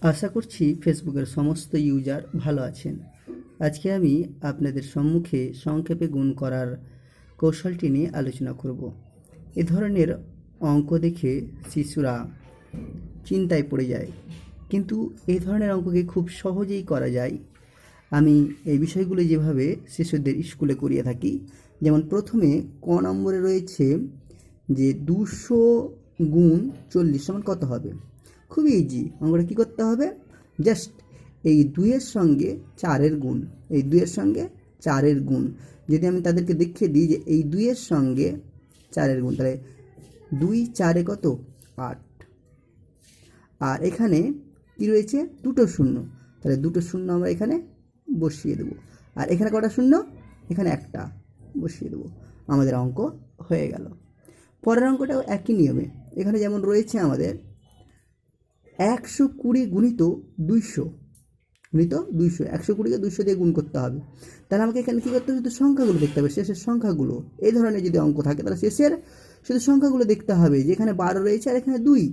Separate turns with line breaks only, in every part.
আশা করছি ফেসবুকের সমস্ত ইউজার ভালো আছেন। আজকে আমি আপনাদের সম্মুখে সংক্ষেপে গুণ করার কৌশলটি নিয়ে আলোচনা করব। এ ধরনের অঙ্ক দেখে শিশুরা চিন্তায় পড়ে যায়, কিন্তু এই ধরনের অঙ্ককে খুব সহজেই করা যায়। আমি এই বিষয়গুলো যেভাবে শিশুদের স্কুলে করিয়ে থাকি, যেমন প্রথমে ক নম্বরে রয়েছে যে 200 গুণ 40 সমান কত হবে। খুবই ইজি অঙ্কটা কী করতে হবে, জাস্ট এই 2-এর সঙ্গে 4-এর গুণ, এই 2-এর সঙ্গে 4-এর গুণ যদি আমি তাদেরকে দেখিয়ে দিই যে এই 2-এর সঙ্গে 4-এর গুণ, তাহলে 2 4 কত 8, আর এখানে কি রয়েছে দুটো শূন্য, তাহলে দুটো শূন্য আমরা এখানে বসিয়ে দেবো, আর এখানে কটা শূন্য, এখানে একটা বসিয়ে দেবো, আমাদের অঙ্ক হয়ে গেল। পরের অঙ্কটাও একই নিয়মে, এখানে যেমন রয়েছে আমাদের 120 গুণিত 200 গুণিত 200, 120কে 200 দিয়ে গুণ করতে হবে। তাহলে আমাকে এখানে কী করতে হবে, শুধু সংখ্যাগুলো দেখতে হবে, শেষের সংখ্যাগুলো। এই ধরনের যদি অঙ্ক থাকে তাহলে শেষের শুধু সংখ্যাগুলো দেখতে হবে, যে এখানে 12 রয়েছে আর এখানে 2।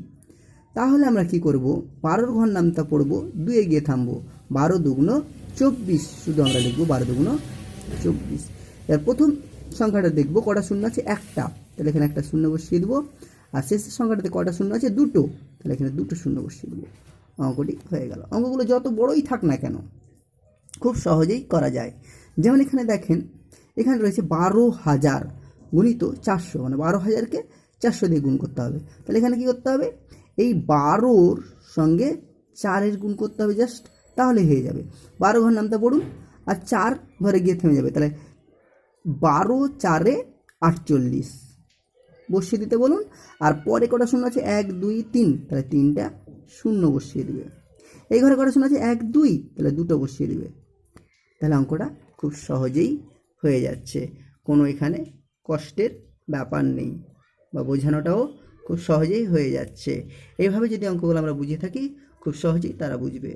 তাহলে আমরা কি করব, 12-র ঘর নামটা পড়বো, 2-এ গিয়ে থামবো, 12 দুগুণ 24 শুধু আমরা লিখবো 12 দুগুণ 24। এর প্রথম সংখ্যাটা দেখবো কটা শূন্য আছে, একটা, তাহলে এখানে একটা শূন্য বসিয়ে দেবো, আর শেষের সংখ্যাটাতে কটা শূন্য আছে, দুটো, তাহলে এখানে দুটো শূন্য বসিয়ে দেবো, অঙ্কটি হয়ে গেল। অঙ্কগুলো যত বড়ই থাক না কেন খুব সহজেই করা যায়। যেমন এখানে দেখেন, এখানে রয়েছে 12,000 গুণিত 400, মানে 12,000কে 400 দিয়ে গুণ করতে হবে। তাহলে এখানে কি করতে হবে, এই 12-র সঙ্গে 4-এর গুণ করতে হবে জাস্ট, তাহলে হয়ে যাবে। 12 ঘর নামটা পড়ুন, আর 4 ঘরে গিয়ে থেমে যাবে, তাহলে 12 4 48 বসিয়ে দিতে বলুন। আর পরে কটা শূন্য আছে, 1 2 3, তাহলে 3টা শূন্য বসিয়ে দিবে। এই ঘরে কটা শূন্য আছে, 1 2, তাহলে দুটো বসিয়ে দিবে। তাহলে অঙ্কটা খুব সহজেই হয়ে যাচ্ছে, কোনো এখানে কষ্টের ব্যাপার নেই, বা বোঝানোটাও খুব সহজেই হয়ে যাচ্ছে। এইভাবে যদি অঙ্কগুলো আমরা বুঝে থাকি, খুব সহজেই তারা বুঝবে।